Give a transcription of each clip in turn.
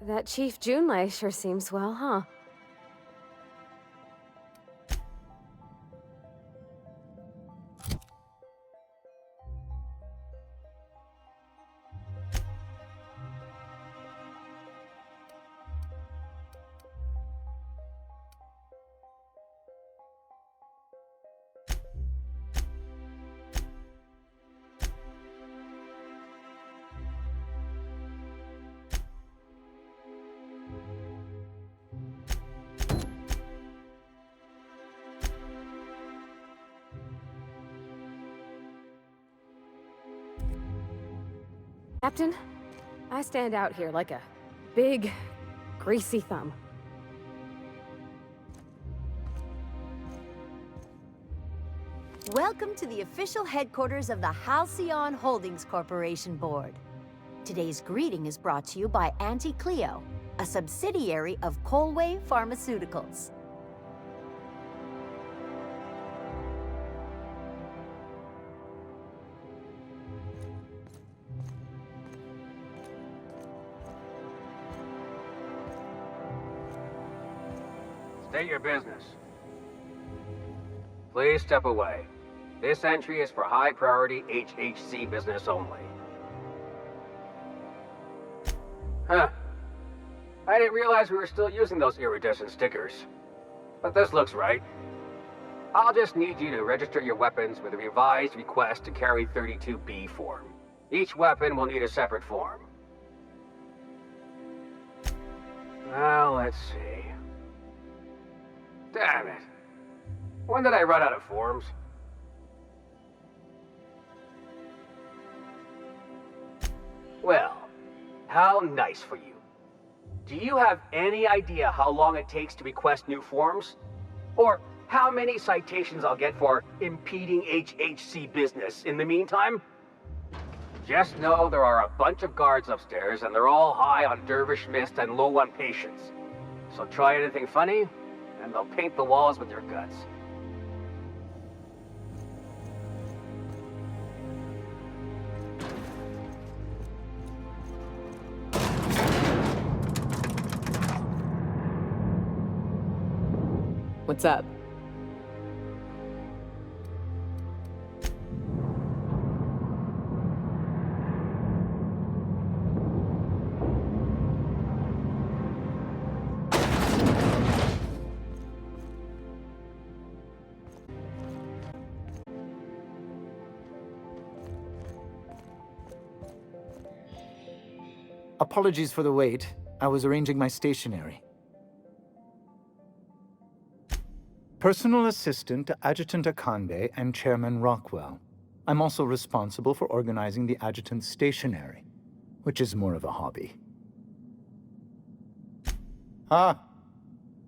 That Chief Junlei sure seems well, huh? Captain, I stand out here like a big, greasy thumb. Welcome to the official headquarters of the Halcyon Holdings Corporation Board. Today's greeting is brought to you by Auntie Cleo, a subsidiary of Colway Pharmaceuticals. State your business. Please step away. This entry is for high-priority HHC business only. Huh. I didn't realize we were still using those iridescent stickers. But this looks right. I'll just need you to register your weapons with a revised request to carry 32B form. Each weapon will need a separate form. Now, let's see. Damn it. When did I run out of forms? Well, how nice for you. Do you have any idea how long it takes to request new forms? Or how many citations I'll get for impeding HHC business in the meantime? Just know there are a bunch of guards upstairs and they're all high on dervish mist and low on patience. So try anything funny, and they'll paint the walls with your guts. What's up? Apologies for the wait. I was arranging my stationery. Personal assistant to Adjutant Akande and Chairman Rockwell. I'm also responsible for organizing the adjutant's stationery, which is more of a hobby. Ah.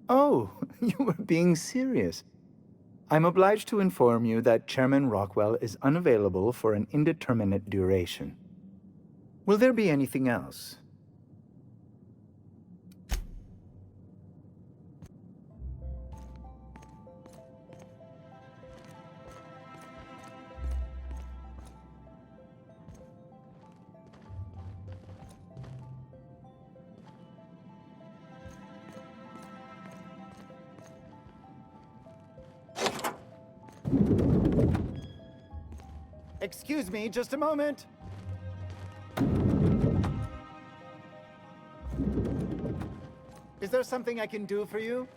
Oh, you were being serious. I'm obliged to inform you that Chairman Rockwell is unavailable for an indeterminate duration. Will there be anything else? Excuse me, just a moment. Is there something I can do for you?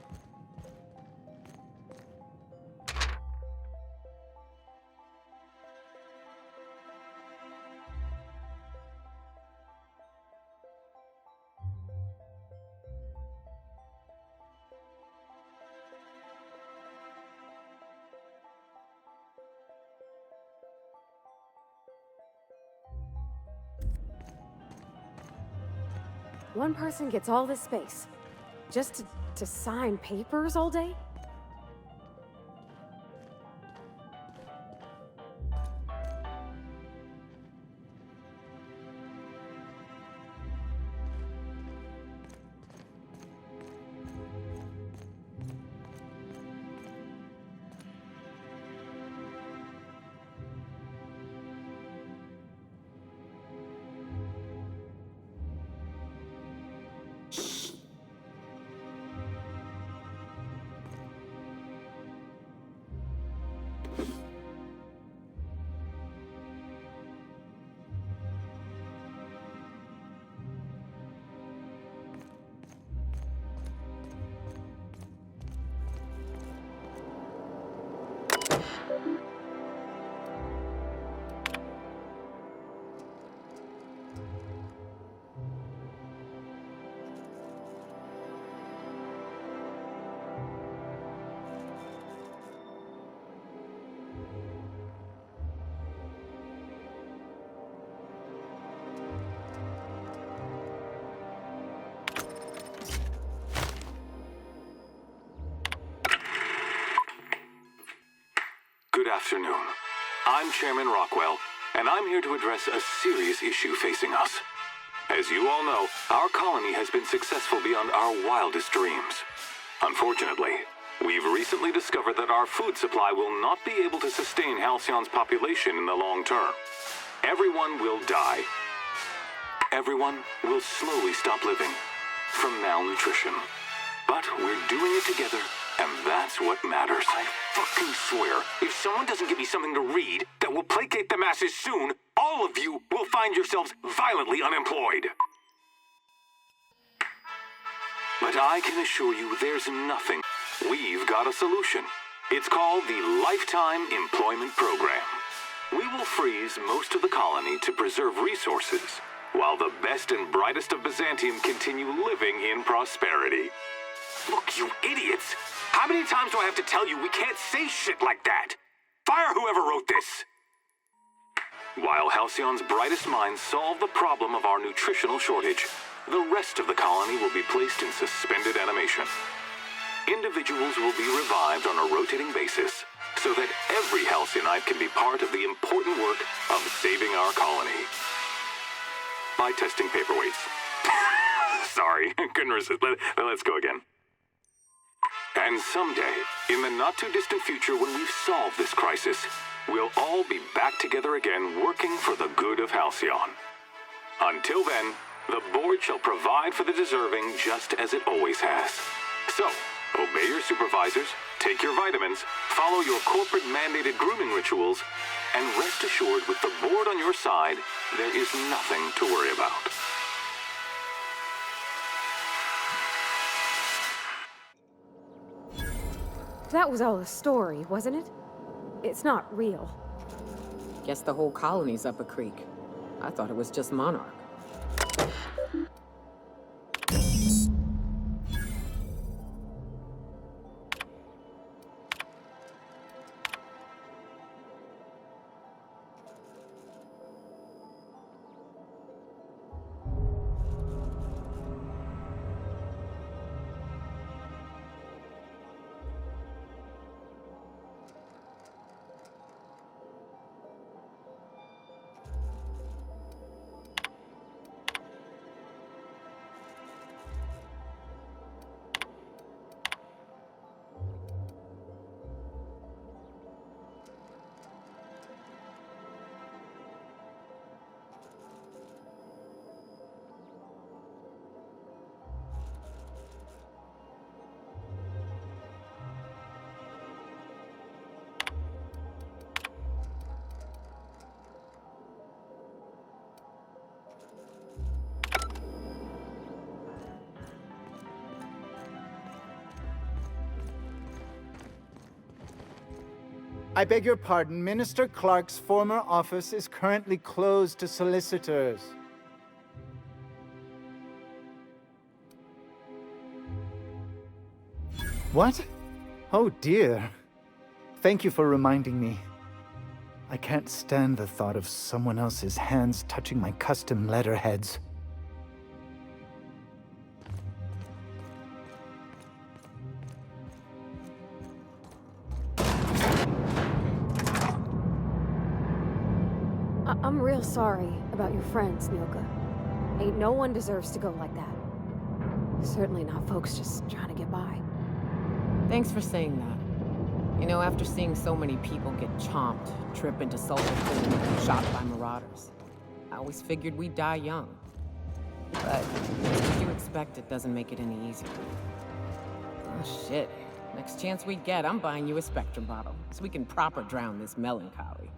One person gets all this space. Just to sign papers all day? afternoon. I'm Chairman Rockwell, and I'm here to address a serious issue facing us. As you all know, our colony has been successful beyond our wildest dreams. Unfortunately, we've recently discovered that our food supply will not be able to sustain Halcyon's population in the long term. Everyone will die. Everyone will slowly stop living from malnutrition. But we're doing it together, and that's what matters. I fucking swear, if someone doesn't give me something to read that will placate the masses soon, all of you will find yourselves violently unemployed. But I can assure you there's nothing. We've got a solution. It's called the Lifetime Employment Program. We will freeze most of the colony to preserve resources, while the best and brightest of Byzantium continue living in prosperity. Look, you idiots! How many times do I have to tell you we can't say shit like that? Fire whoever wrote this! While Halcyon's brightest minds solve the problem of our nutritional shortage, the rest of the colony will be placed in suspended animation. Individuals will be revived on a rotating basis, so that every Halcyonite can be part of the important work of saving our colony. By testing paperweights. Sorry, couldn't resist. Let's go again. And someday, in the not-too-distant future when we've solved this crisis, we'll all be back together again working for the good of Halcyon. Until then, the board shall provide for the deserving just as it always has. So, obey your supervisors, take your vitamins, follow your corporate-mandated grooming rituals, and rest assured with the board on your side, there is nothing to worry about. That was all a story, wasn't it? It's not real. Guess the whole colony's up a creek. I thought it was just Monarch. I beg your pardon, Minister Clark's former office is currently closed to solicitors. What? Oh dear. Thank you for reminding me. I can't stand the thought of someone else's hands touching my custom letterheads. I'm real sorry about your friends, Milka. Ain't no one deserves to go like that. Certainly not folks just trying to get by. Thanks for saying that. You know, after seeing so many people get chomped, trip into sulfur food, and shot by marauders, I always figured we'd die young. But as you expect, it doesn't make it any easier. Oh shit. Next chance we get, I'm buying you a Spectrum bottle, so we can proper drown this melancholy.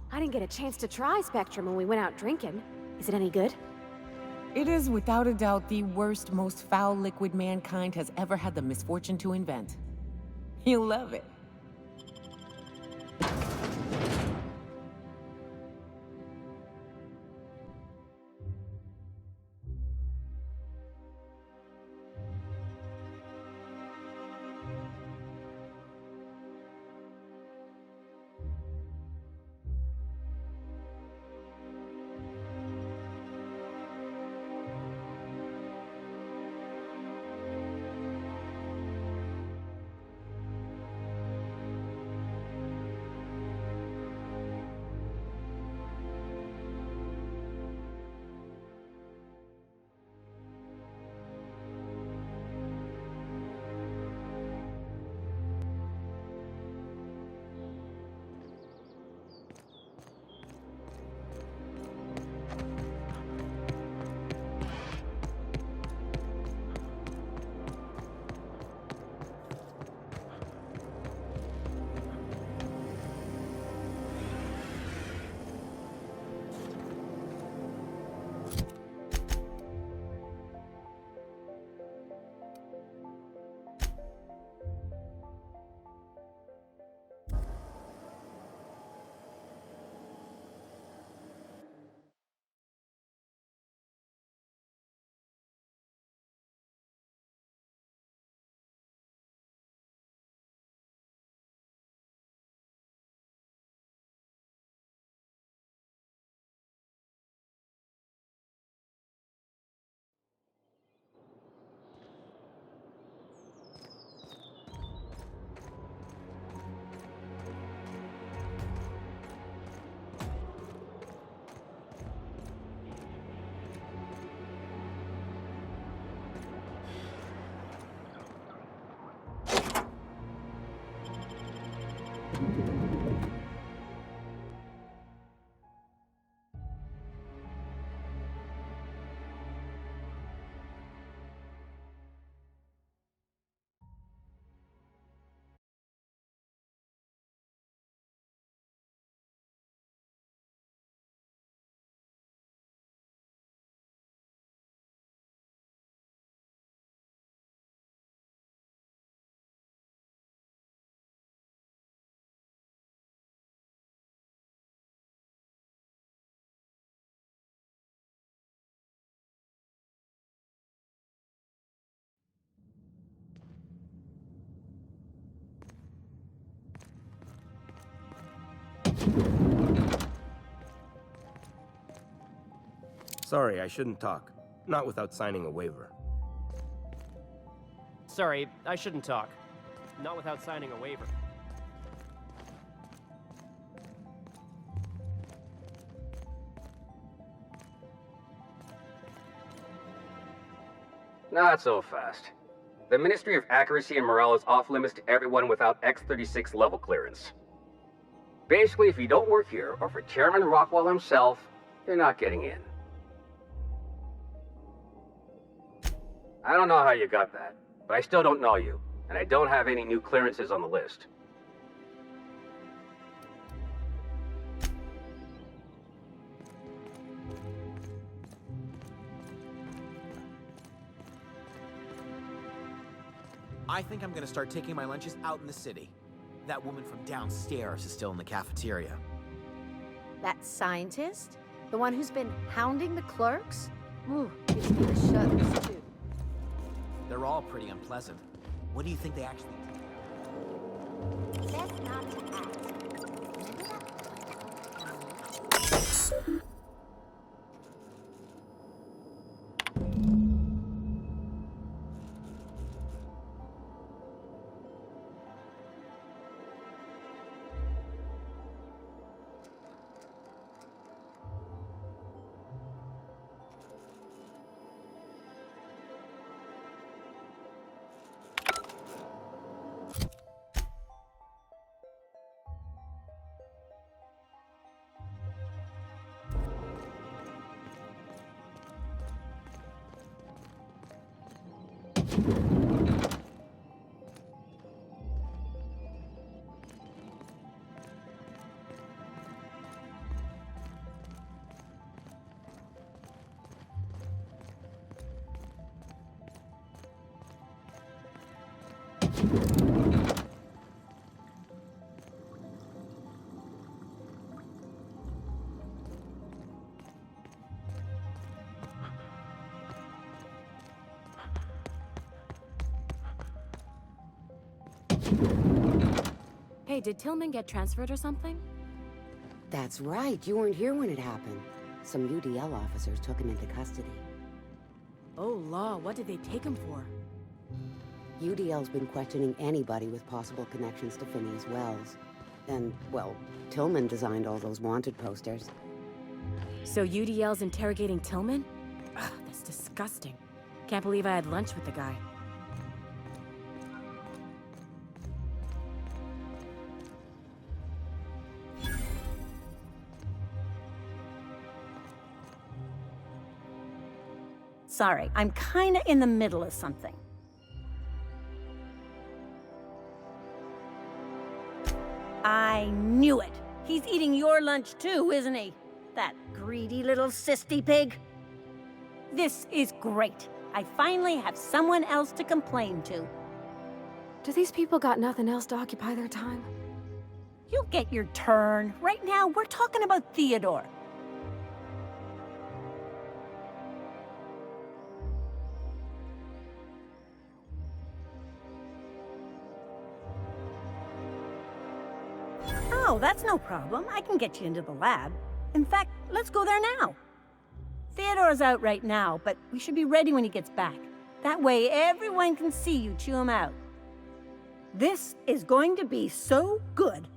I didn't get a chance to try Spectrum when we went out drinking. Is it any good? It is without a doubt the worst, most foul liquid mankind has ever had the misfortune to invent. You'll love it. Sorry, I shouldn't talk. Not without signing a waiver. Sorry, I shouldn't talk. Not without signing a waiver. Not so fast. The Ministry of Accuracy and Morale is off limits to everyone without X-36 level clearance. Basically, if you don't work here, or for Chairman Rockwell himself, you're not getting in. I don't know how you got that, but I still don't know you, and I don't have any new clearances on the list. I think I'm gonna start taking my lunches out in the city. That woman from downstairs is still in the cafeteria. That scientist? The one who's been hounding the clerks? Ooh, gives me the shudders, too. They're all pretty unpleasant. What do you think they actually do? Best not to ask. Hey, did Tillman get transferred or something? That's right. You weren't here when it happened. Some UDL officers took him into custody. Oh, law, what did they take him for? UDL's been questioning anybody with possible connections to Phineas Wells. And, well, Tillman designed all those wanted posters. So UDL's interrogating Tillman? Ugh, that's disgusting. Can't believe I had lunch with the guy. Sorry, I'm kinda in the middle of something. I knew it! He's eating your lunch too, isn't he? That greedy little cysty pig. This is great. I finally have someone else to complain to. Do these people got nothing else to occupy their time? You'll get your turn. Right now, we're talking about Theodore. Oh, that's no problem. I can get you into the lab. In fact, let's go there now. Theodore's out right now, but we should be ready when he gets back. That way, everyone can see you chew him out. This is going to be so good.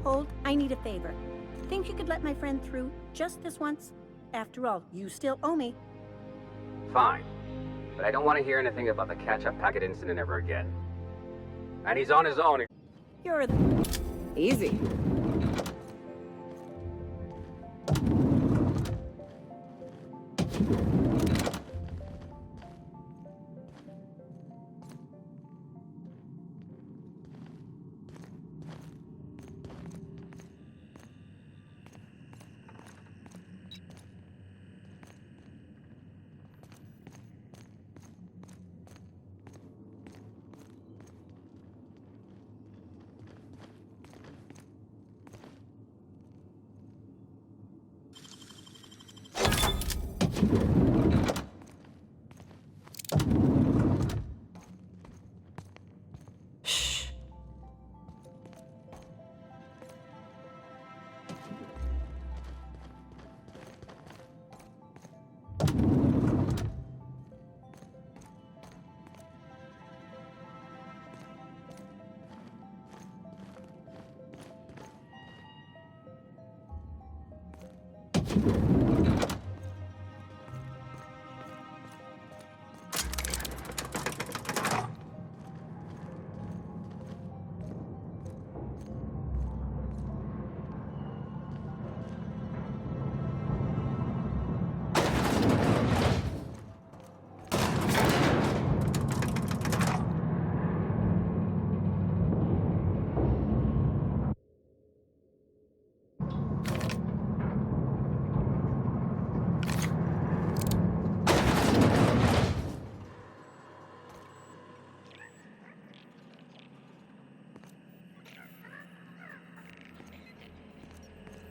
Hold, I need a favor. Think you could let my friend through just this once? After all, you still owe me. Fine. But I don't want to hear anything about the catch-up packet incident ever again. And he's on his own. You're Easy. Shh.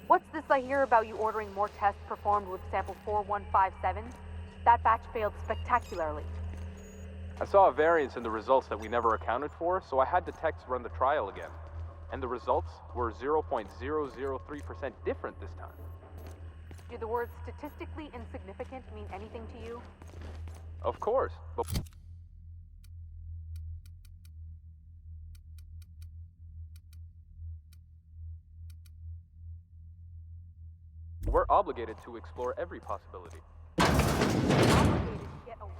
What's this I hear about you ordering more tests performed with sample 4157? That batch failed spectacularly. I saw a variance in the results that we never accounted for, so I had the techs run the trial again. And the results were 0.003% different this time. Do the words statistically insignificant mean anything to you? Of course, but we're obligated to explore every possibility. Obligated to get away.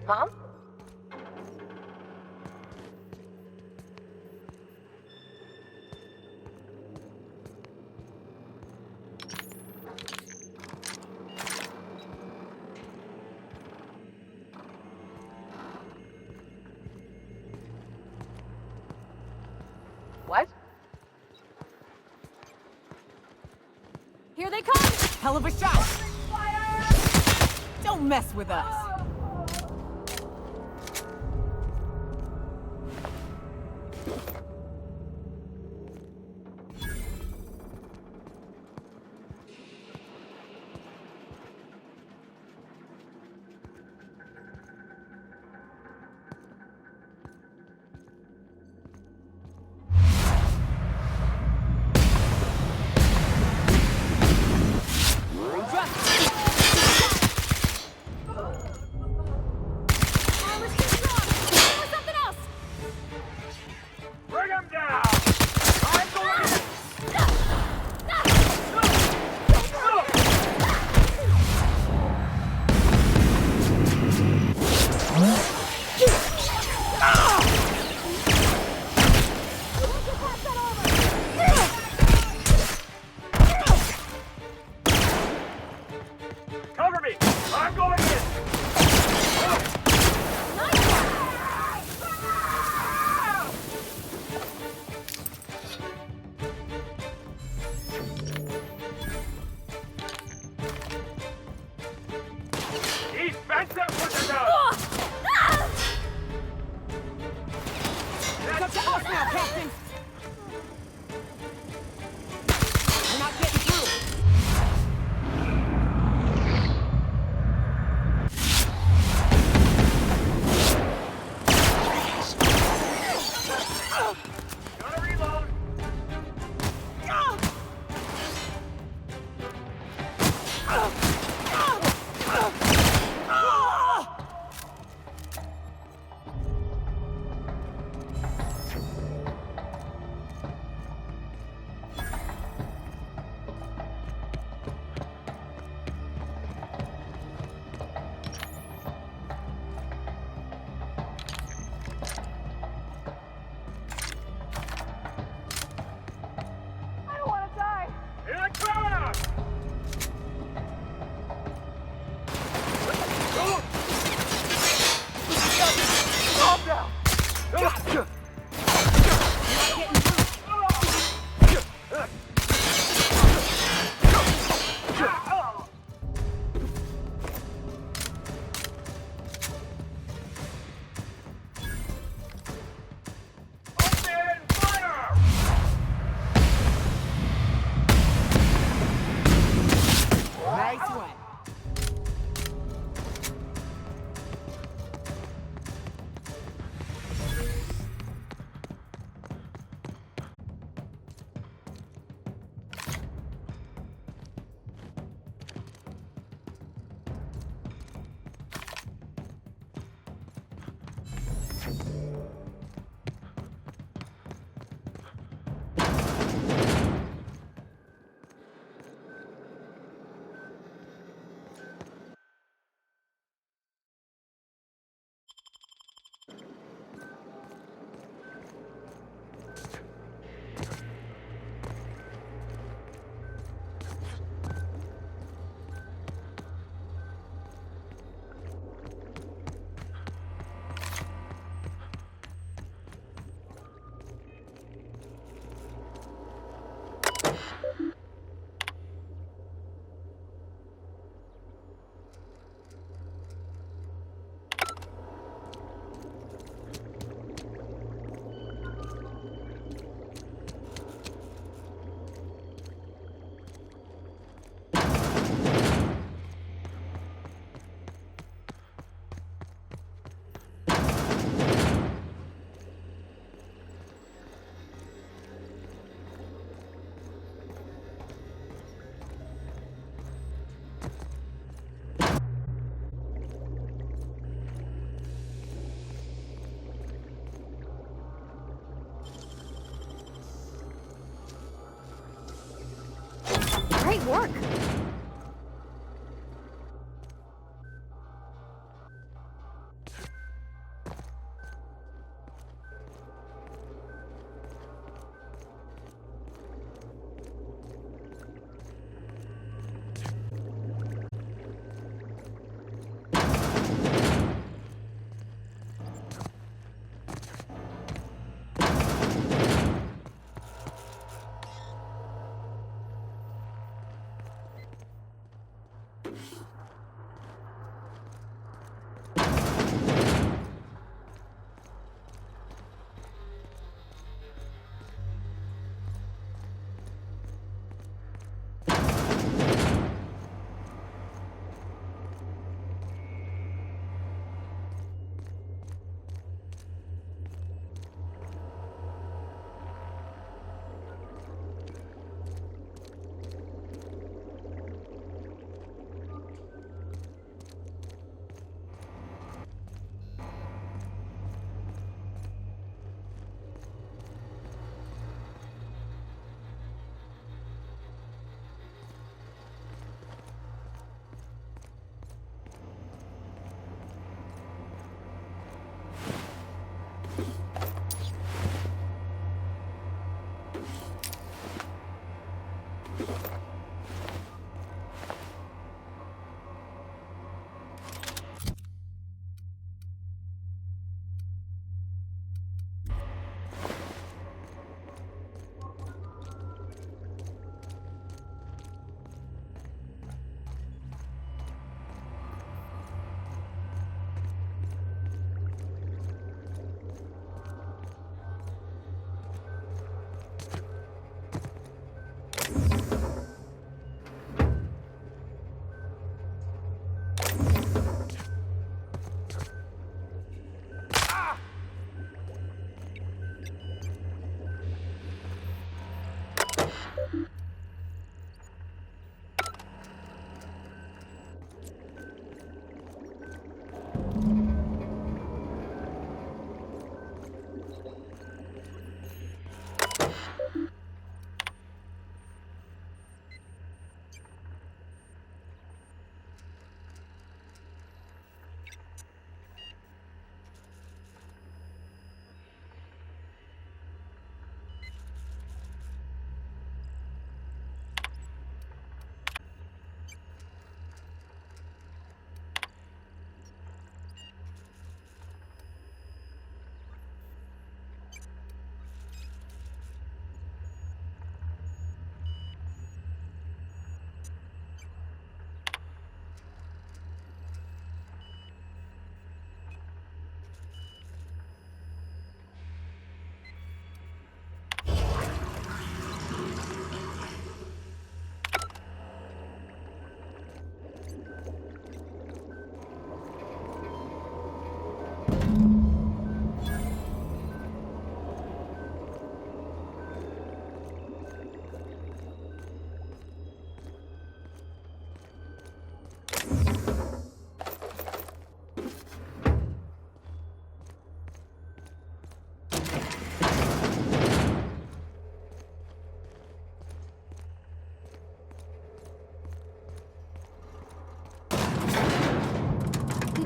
Huh? What? Here they come! Hell of a shot! Don't mess with us! Bring Tough now, Captain! We're not getting through! Gotta reload! I don't want to die. Here I come! Calm down! Open fire! Nice one. Great work!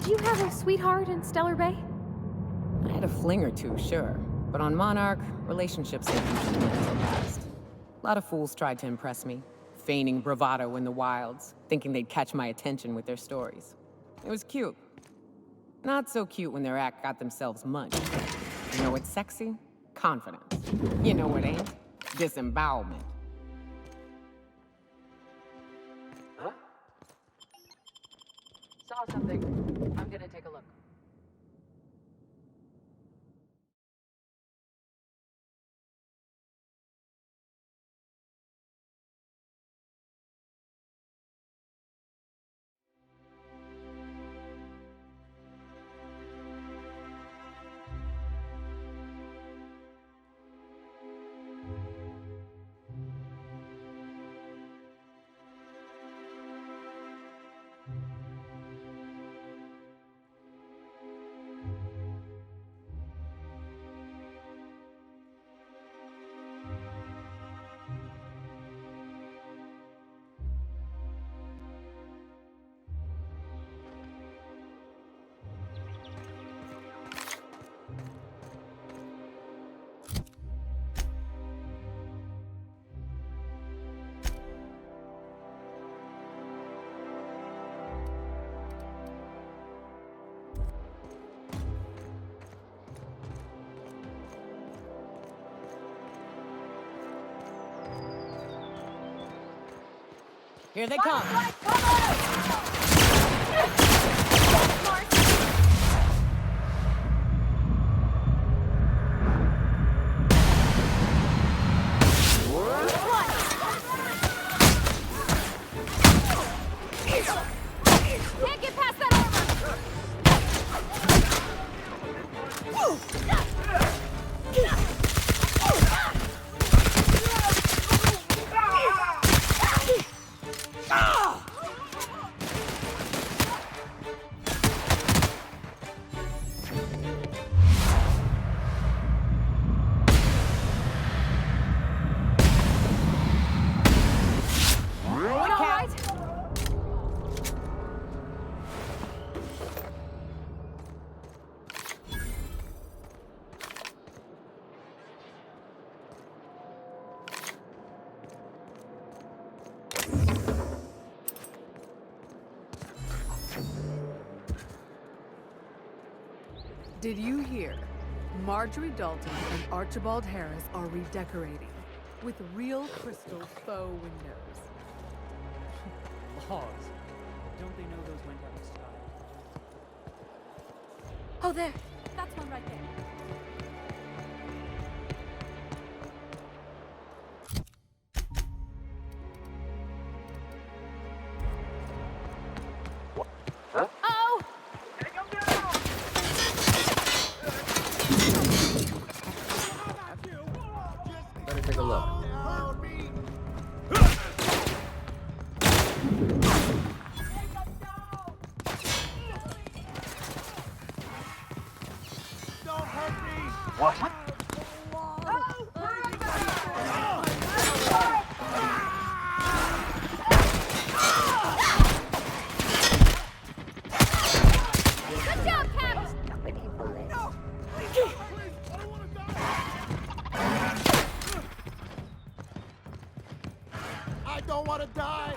Did you have a sweetheart in Stellar Bay? I had a fling or two, sure. But on Monarch, relationships ain't usually meant to last. A lot of fools tried to impress me, feigning bravado in the wilds, thinking they'd catch my attention with their stories. It was cute. Not so cute when their act got themselves munched. You know what's sexy? Confidence. You know what ain't? Disembowelment. Huh? Saw something. I'm gonna take a look. Here they come. Can't get past that armor! Did you hear? Marjorie Dalton and Archibald Harris are redecorating with real crystal faux windows. Laws. Don't they know those went out of style? Oh, there. That's one right there. Huh? Oh! Better take a look. What? Good job, Cap! I don't want to die!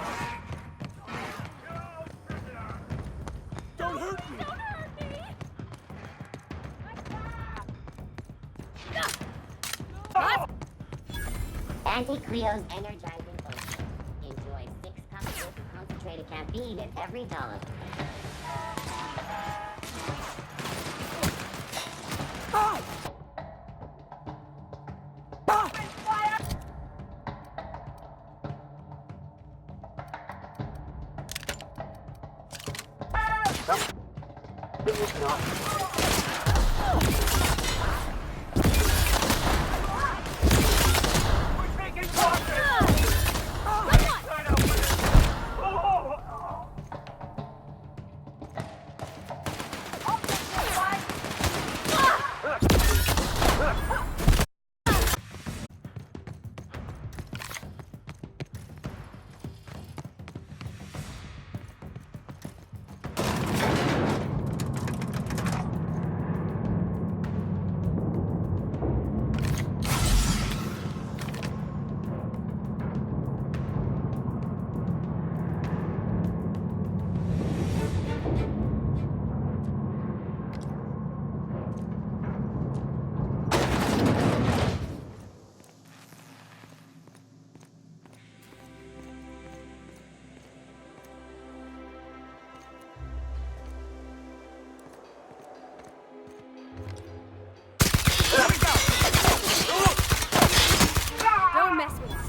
Don't hurt me! Don't hurt me! Anti-Cleo's energizing potion. Enjoy 6 cups of concentrated caffeine in every dollop. Don't mess with us.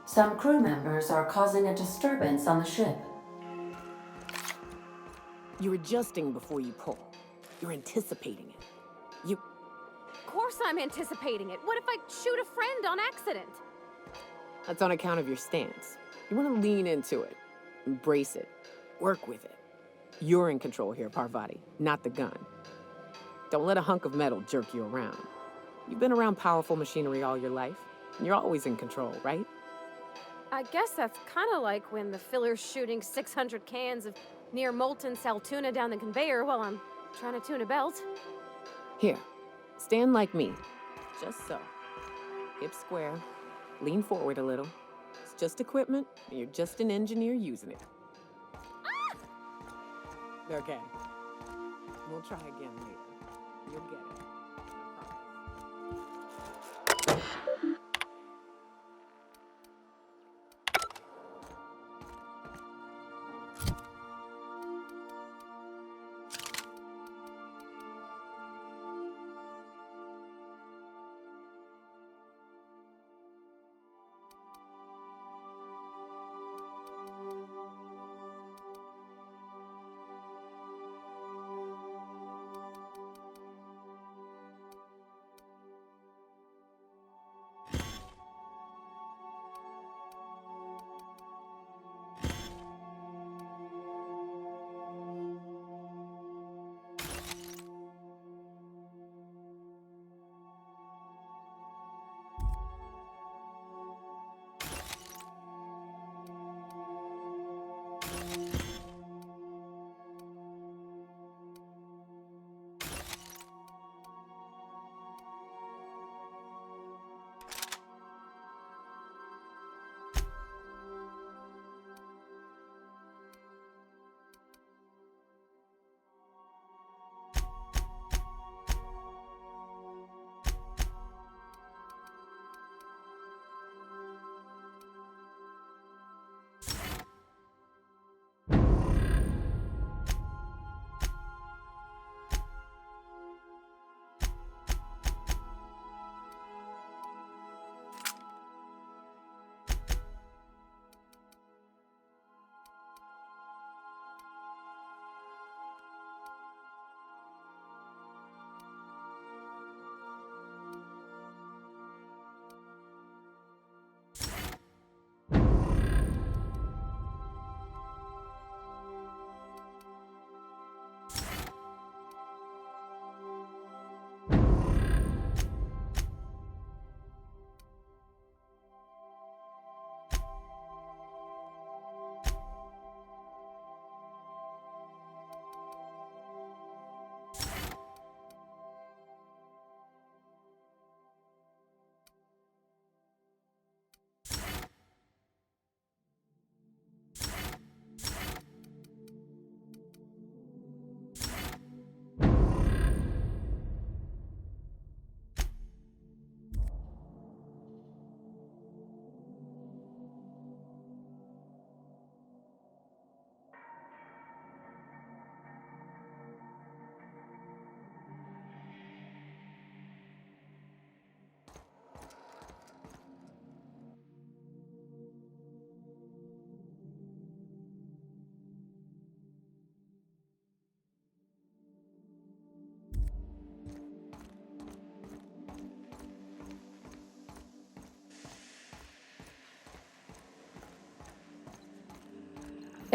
Some crew members are causing a disturbance on the ship. You're adjusting before you pull. You're anticipating it. Of course I'm anticipating it. What if I shoot a friend on accident? That's on account of your stance. You want to lean into it, embrace it, work with it. You're in control here, Parvati, not the gun. Don't let a hunk of metal jerk you around. You've been around powerful machinery all your life, and you're always in control, right? I guess that's kind of like when the filler's shooting 600 cans of near molten cell tuna down the conveyor while I'm trying to tune a belt. Here, stand like me. Just so. Hips square. Lean forward a little. It's just equipment, and you're just an engineer using it. Okay. We'll try again later. You'll get it.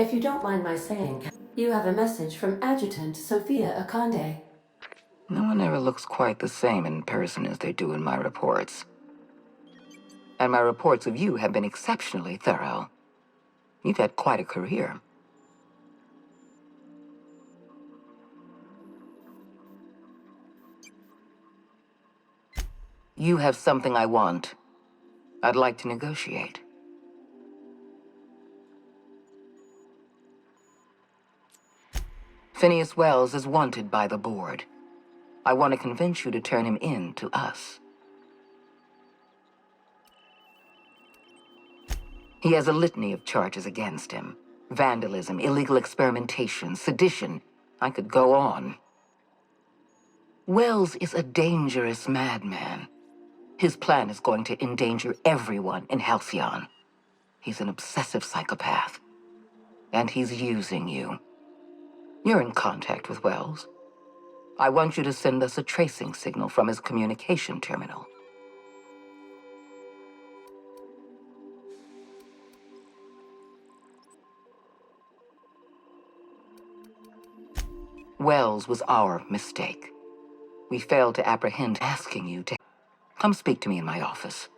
If you don't mind my saying, you have a message from Adjutant Sophia Akande. No one ever looks quite the same in person as they do in my reports. And my reports of you have been exceptionally thorough. You've had quite a career. You have something I want. I'd like to negotiate. Phineas Wells is wanted by the board. I want to convince you to turn him in to us. He has a litany of charges against him. Vandalism, illegal experimentation, sedition. I could go on. Wells is a dangerous madman. His plan is going to endanger everyone in Halcyon. He's an obsessive psychopath. And he's using you. You're in contact with Wells. I want you to send us a tracing signal from his communication terminal. Wells was our mistake. We failed to apprehend asking you to... Come speak to me in my office.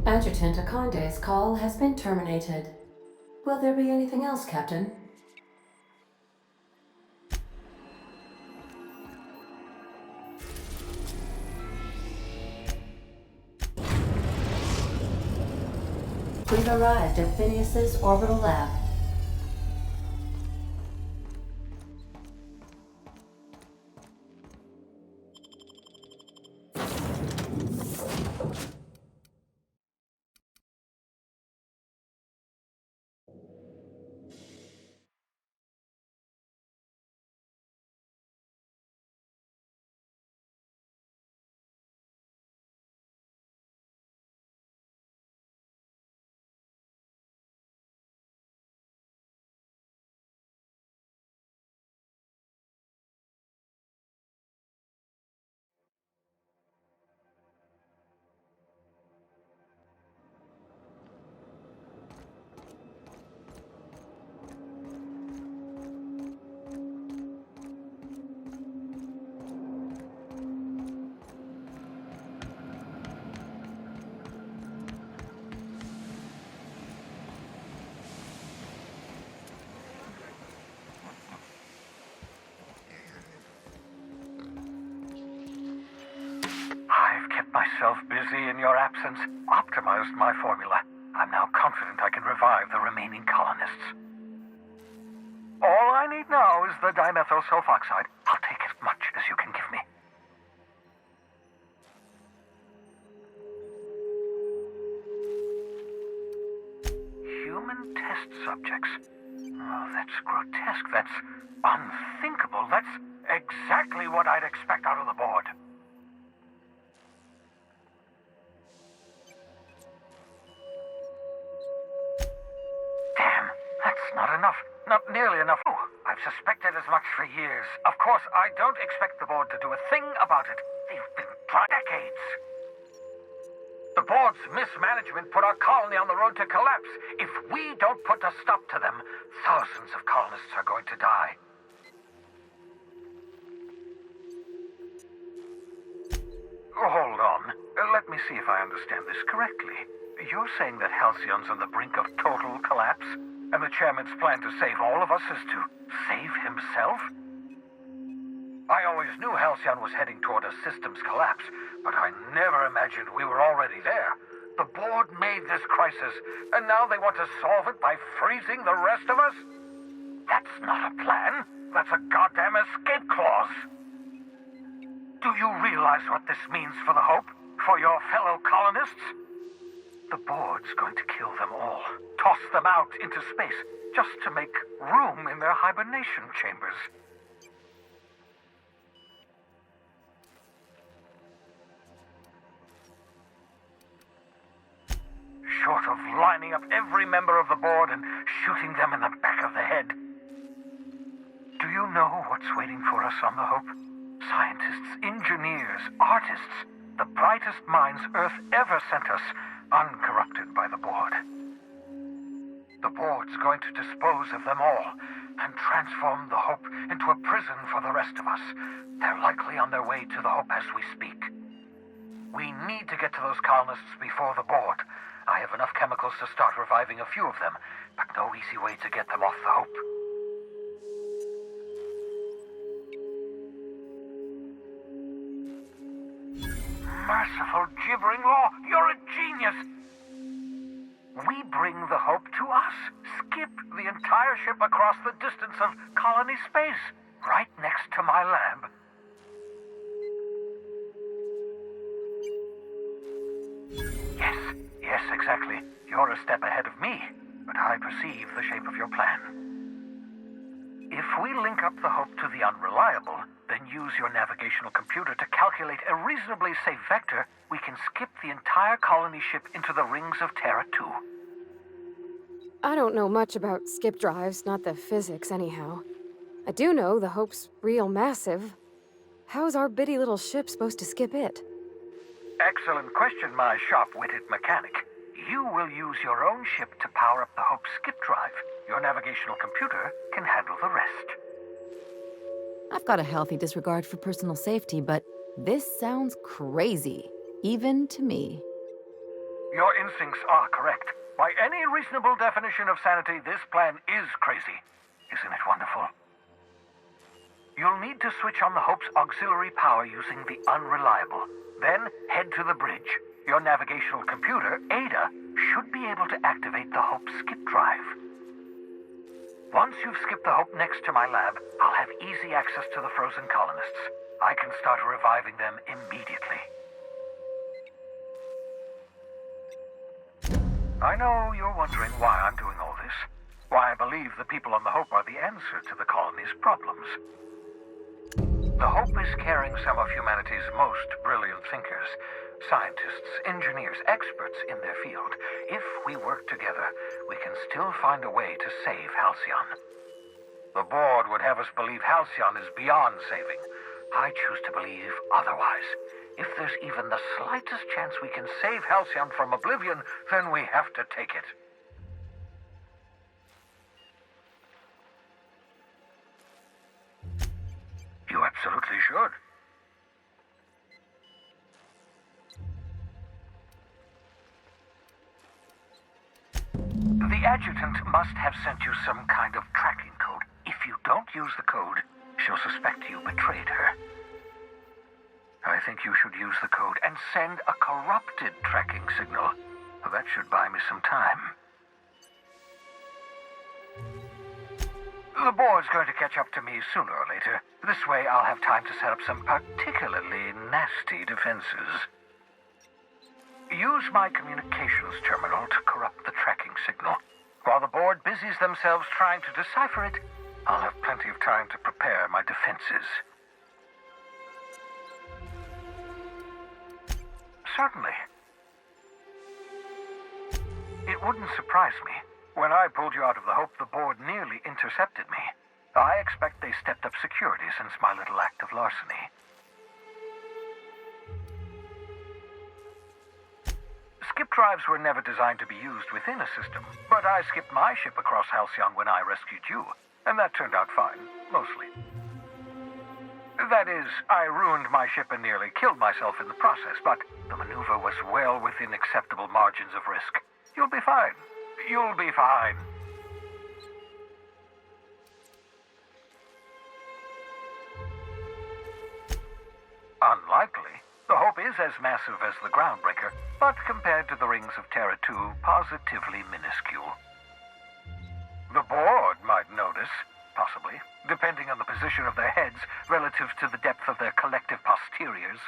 Adjutant Akande's call has been terminated. Will there be anything else, Captain? We've arrived at Phineas's orbital lab. I've kept myself busy in your absence, optimized my formula. I'm now confident I can revive the remaining colonists. All I need now is the dimethyl sulfoxide. I'll take as much as you can give me. Human test subjects. Oh, that's grotesque. That's unthinkable. That's exactly what I'd expect out of the board. Damn, that's not enough. Not nearly enough. Oh, I've suspected as much for years. Of course, I don't expect the board to do a thing about it. They've been trying decades. The board's mismanagement put our colony on the road to collapse. If we don't put a stop to them, thousands of colonists are going to die. Hold on. Let me see if I understand this correctly. You're saying that Halcyon's on the brink of total collapse? And the chairman's plan to save all of us is to save himself? I always knew Halcyon was heading toward a systems collapse, but I never imagined we were already there. The board made this crisis, and now they want to solve it by freezing the rest of us? That's not a plan. That's a goddamn escape clause. Do you realize what this means for the Hope? For your fellow colonists? The board's going to kill them all. Toss them out into space, just to make room in their hibernation chambers. Short of lining up every member of the board and shooting them in the back of the head. Do you know what's waiting for us on the Hope? Scientists, engineers, artists, the brightest minds Earth ever sent us, uncorrupted by the board. The board's going to dispose of them all and transform the Hope into a prison for the rest of us. They're likely on their way to the Hope as we speak. We need to get to those colonists before the board. I have enough chemicals to start reviving a few of them, but no easy way to get them off the Hope. Merciful gibbering law, you're a genius! We bring the Hope to us. Skip the entire ship across the distance of colony space, right next to my lab. Yes, exactly. You're a step ahead of me, but I perceive the shape of your plan. If we link up the Hope to the Unreliable, then use your navigational computer to calculate a reasonably safe vector, we can skip the entire colony ship into the rings of Terra 2. I don't know much about skip drives, not the physics anyhow. I do know the Hope's real massive. How's our bitty little ship supposed to skip it? Excellent question, my sharp-witted mechanic. You will use your own ship to power up the Hope's skip drive. Your navigational computer can handle the rest. I've got a healthy disregard for personal safety, but this sounds crazy, even to me. Your instincts are correct. By any reasonable definition of sanity, this plan is crazy. Isn't it wonderful? You'll need to switch on the Hope's auxiliary power using the Unreliable. Then head to the bridge. Your navigational computer, Ada, should be able to activate the Hope skip drive. Once you've skipped the Hope next to my lab, I'll have easy access to the frozen colonists. I can start reviving them immediately. I know you're wondering why I'm doing all this. Why I believe the people on the Hope are the answer to the colony's problems. The Hope is carrying some of humanity's most brilliant thinkers. Scientists, engineers, experts in their field. If we work together, we can still find a way to save Halcyon. The board would have us believe Halcyon is beyond saving. I choose to believe otherwise. If there's even the slightest chance we can save Halcyon from oblivion, then we have to take it. You absolutely should. The adjutant must have sent you some kind of tracking code. If you don't use the code, she'll suspect you betrayed her. I think you should use the code and send a corrupted tracking signal. That should buy me some time. The board's going to catch up to me sooner or later. This way I'll have time to set up some particularly nasty defenses. Use my communications terminal to corrupt the tracking signal. While the board busies themselves trying to decipher it, I'll have plenty of time to prepare my defenses. Certainly. It wouldn't surprise me. When I pulled you out of the Hope, the board nearly intercepted me. I expect they stepped up security since my little act of larceny. Skip drives were never designed to be used within a system, but I skipped my ship across Halcyon when I rescued you, and that turned out fine, mostly. That is, I ruined my ship and nearly killed myself in the process, but the maneuver was well within acceptable margins of risk. You'll be fine. You'll be fine. Unlikely. The Hope is as massive as the Groundbreaker, but compared to the rings of Terra 2, positively minuscule. The board might notice, possibly, depending on the position of their heads relative to the depth of their collective posteriors.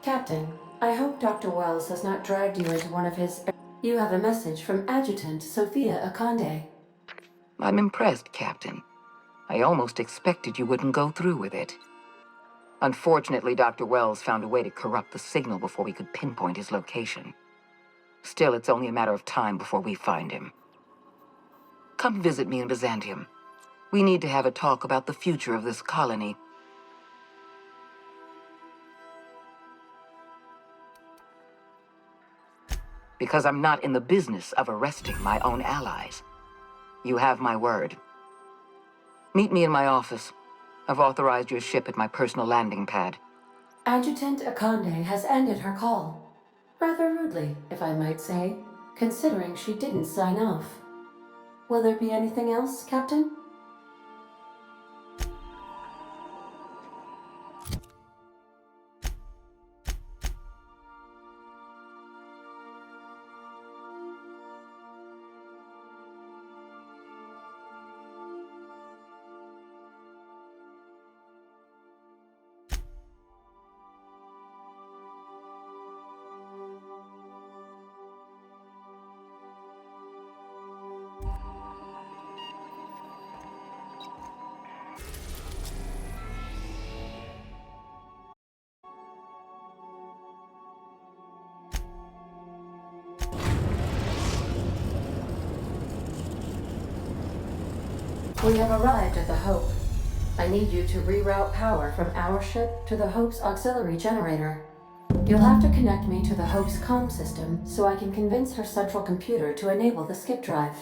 Captain, I hope Dr. Wells has not dragged you into one of his... You have a message from Adjutant Sophia Akande. I'm impressed, Captain. I almost expected you wouldn't go through with it. Unfortunately, Dr. Wells found a way to corrupt the signal before we could pinpoint his location. Still, it's only a matter of time before we find him. Come visit me in Byzantium. We need to have a talk about the future of this colony. Because I'm not in the business of arresting my own allies. You have my word. Meet me in my office. I've authorized your ship at my personal landing pad. Adjutant Akande has ended her call. Rather rudely, if I might say, considering she didn't sign off. Will there be anything else, Captain? We have arrived at the Hope. I need you to reroute power from our ship to the Hope's auxiliary generator. You'll have to connect me to the Hope's comm system so I can convince her central computer to enable the skip drive.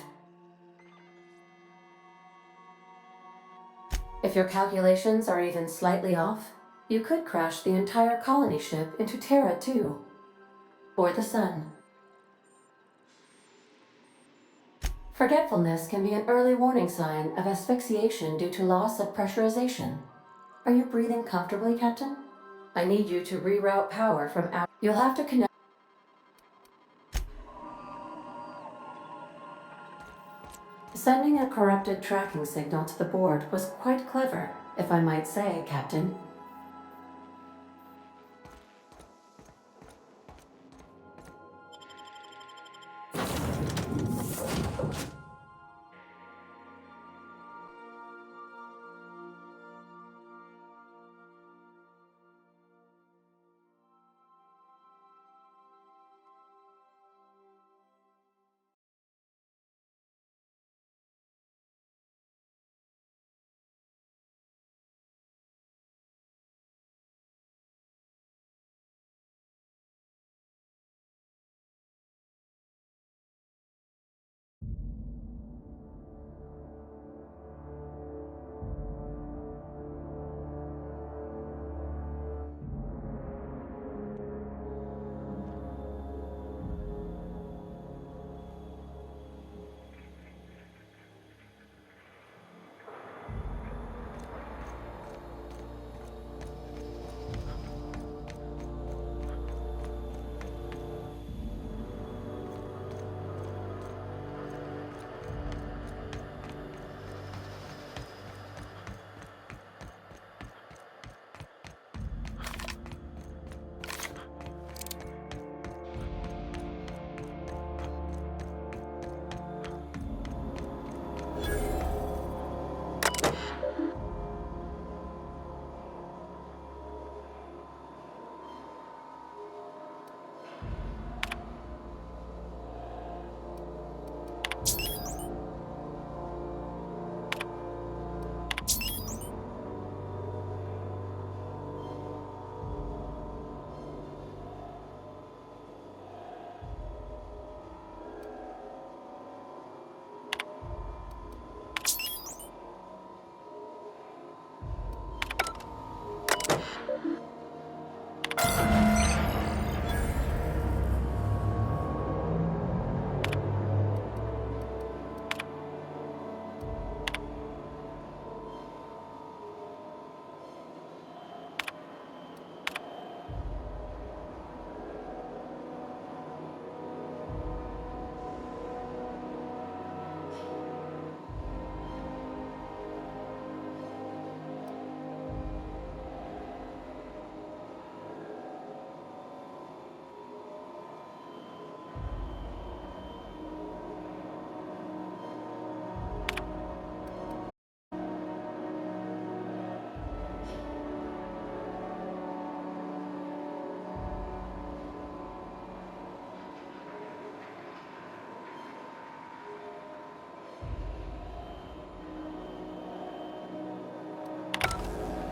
If your calculations are even slightly off, you could crash the entire colony ship into Terra 2. Or the Sun. Forgetfulness can be an early warning sign of asphyxiation due to loss of pressurization. Are you breathing comfortably, Captain? I need you to reroute power from our... You'll have to connect... Sending a corrupted tracking signal to the board was quite clever, if I might say, Captain.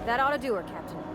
That ought to do her, Captain.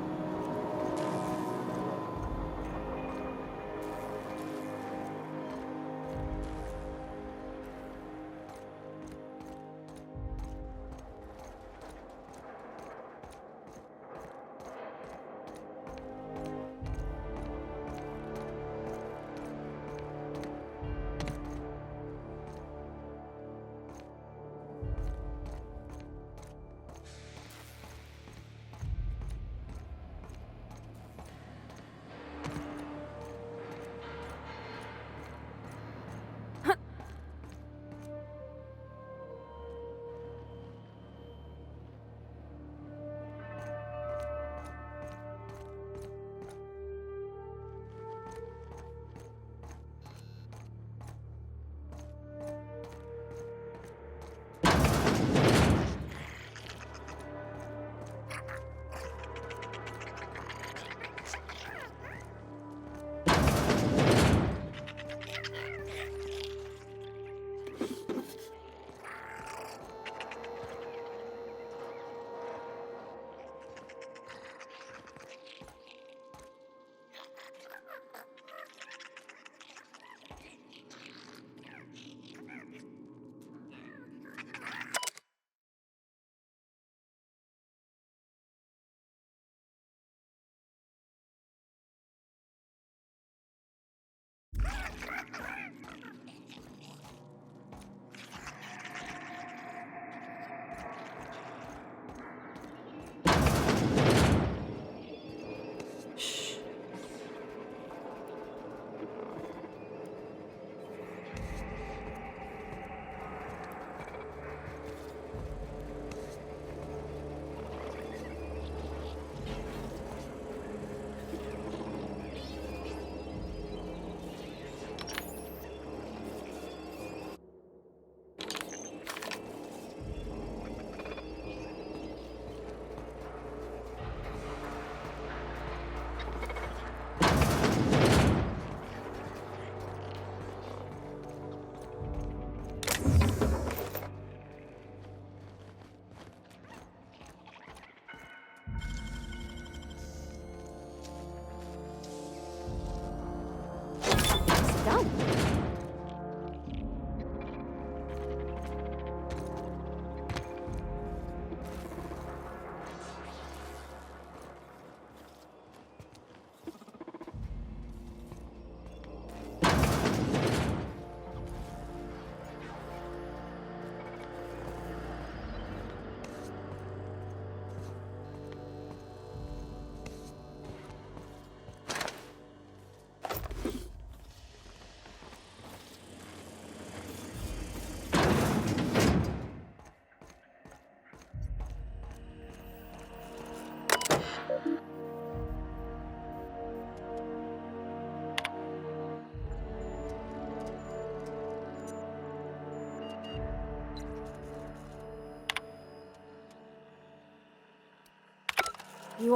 You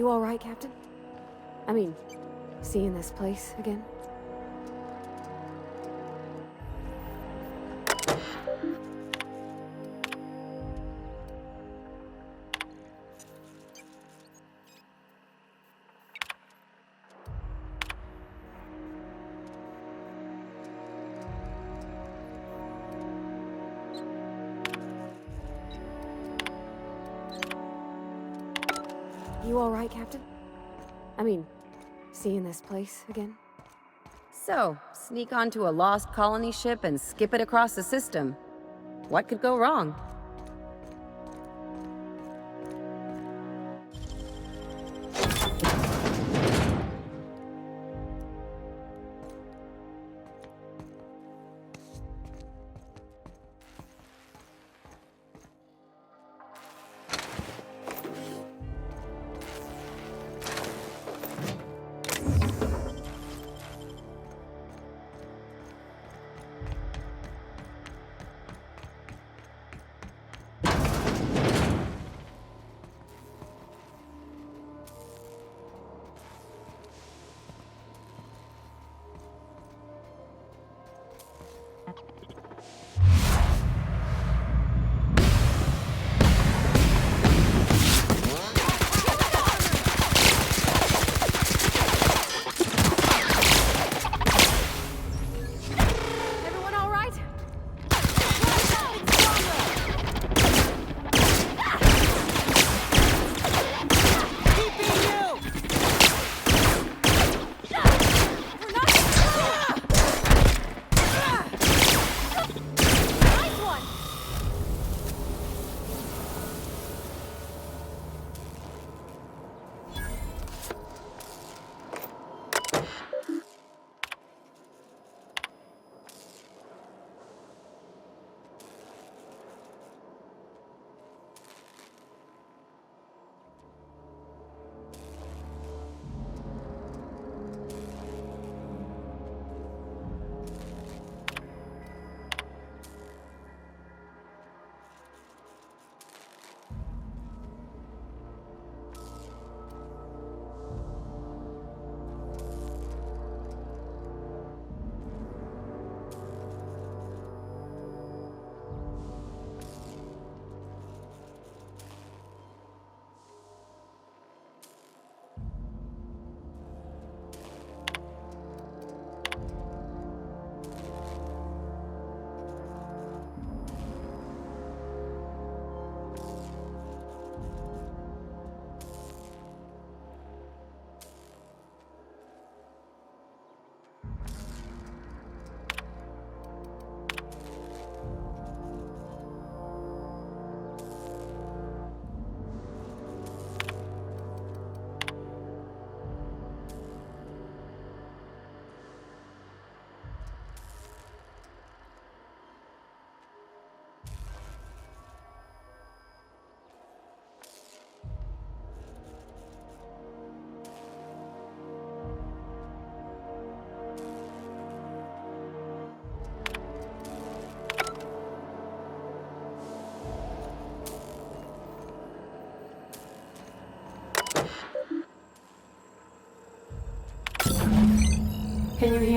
all right, Captain? I mean, seeing this place again? You all right, Captain? I mean, seeing this place again? So, sneak onto a lost colony ship and skip it across the system. What could go wrong?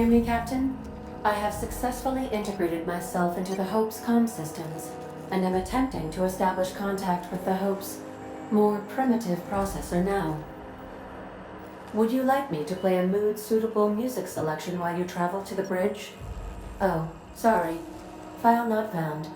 hear me, Captain? I have successfully integrated myself into the Hope's comm systems, and am attempting to establish contact with the Hope's more primitive processor now. Would you like me to play a mood-suitable music selection while you travel to the bridge? Oh, sorry. File not found.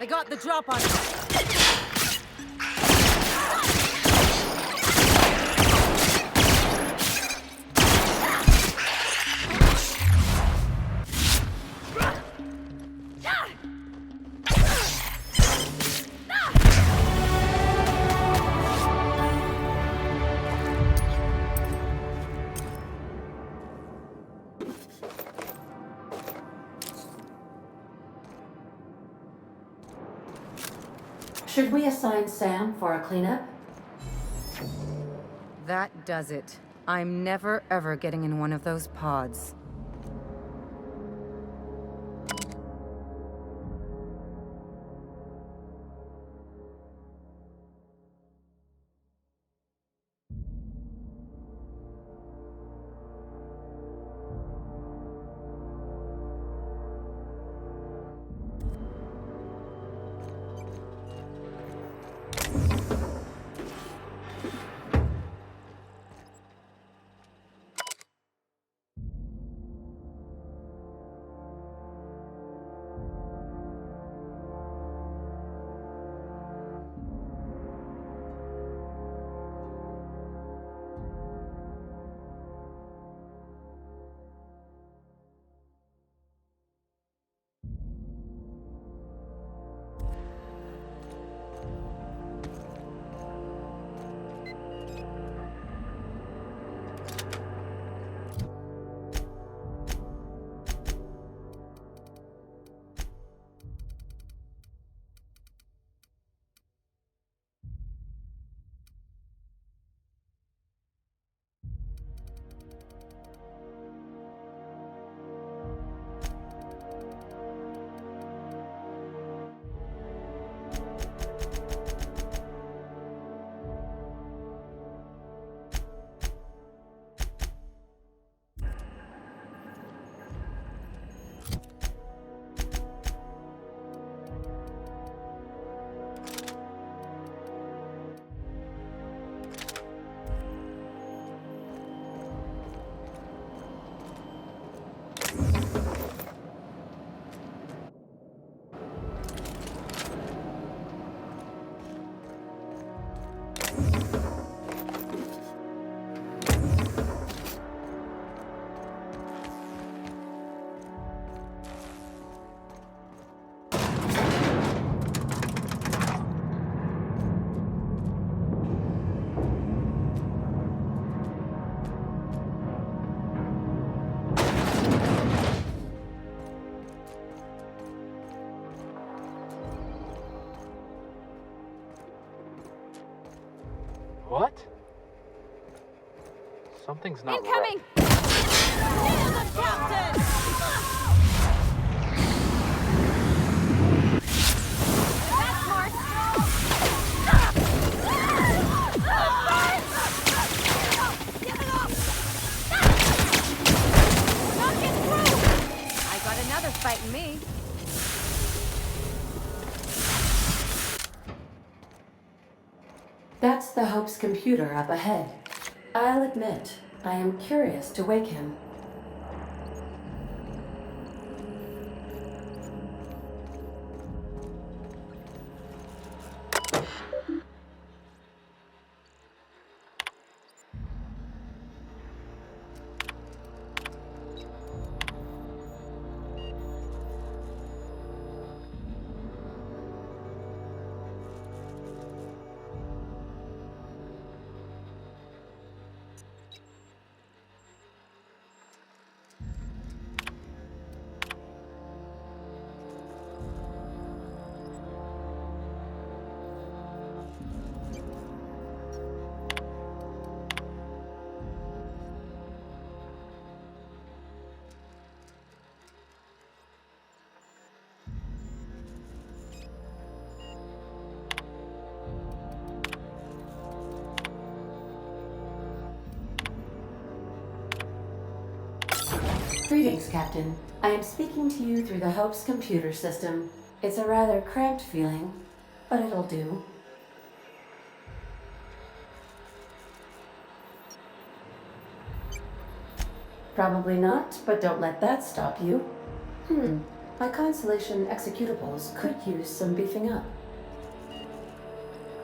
I got the drop on it. Should we assign Sam for a cleanup? That does it. I'm never ever getting in one of those pods. What? Something's not Incoming! right. I got another fighting me. That's the Hope's computer up ahead. I'll admit, I am curious to wake him. Greetings, Captain. I am speaking to you through the Hope's computer system. It's a rather cramped feeling, but it'll do. Probably not, but don't let that stop you. My Constellation executables could use some beefing up.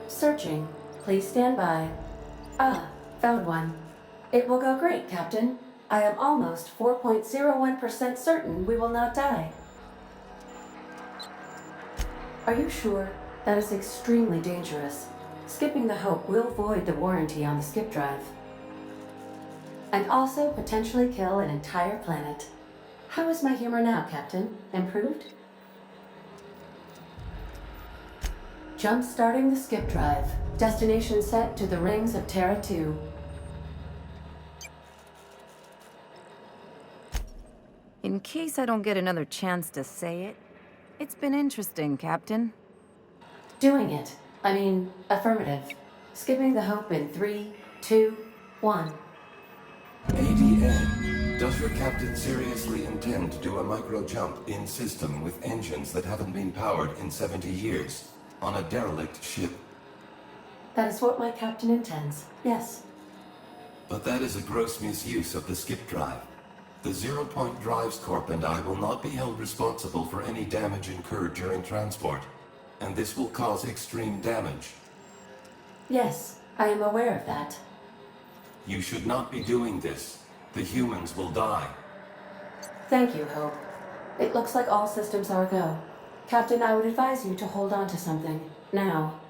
Searching. Please stand by. Ah, found one. It will go great, Captain. I am almost 4.01% certain we will not die. Are you sure? That is extremely dangerous. Skipping the Hope will void the warranty on the skip drive. And also potentially kill an entire planet. How is my humor now, Captain? Improved? Jump-starting the skip drive. Destination set to the rings of Terra 2. In case I don't get another chance to say it, it's been interesting, Captain. Doing it. I mean, affirmative. Skipping the Hope in 3, 2, 1. ADN, does your captain seriously intend to do a micro-jump in system with engines that haven't been powered in 70 years on a derelict ship? That is what my captain intends, yes. But that is a gross misuse of the skip drive. The Zero Point Drives Corp and I will not be held responsible for any damage incurred during transport, and this will cause extreme damage. Yes, I am aware of that. You should not be doing this. The humans will die. Thank you, Hope. It looks like all systems are a go. Captain, I would advise you to hold on to something. Now.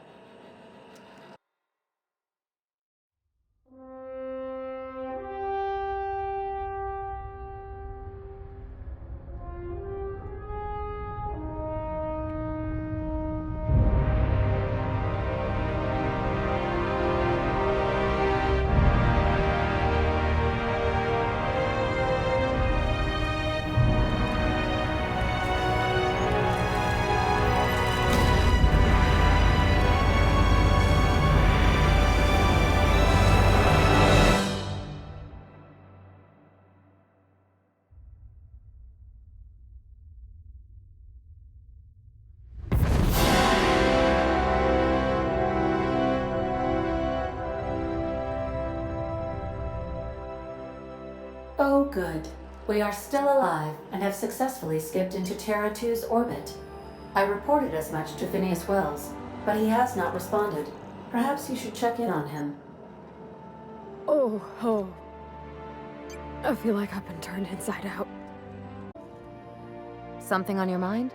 Oh, good. We are still alive and have successfully skipped into Terra 2's orbit. I reported as much to Phineas Wells, but he has not responded. Perhaps you should check in on him. Oh. I feel like I've been turned inside out. Something on your mind?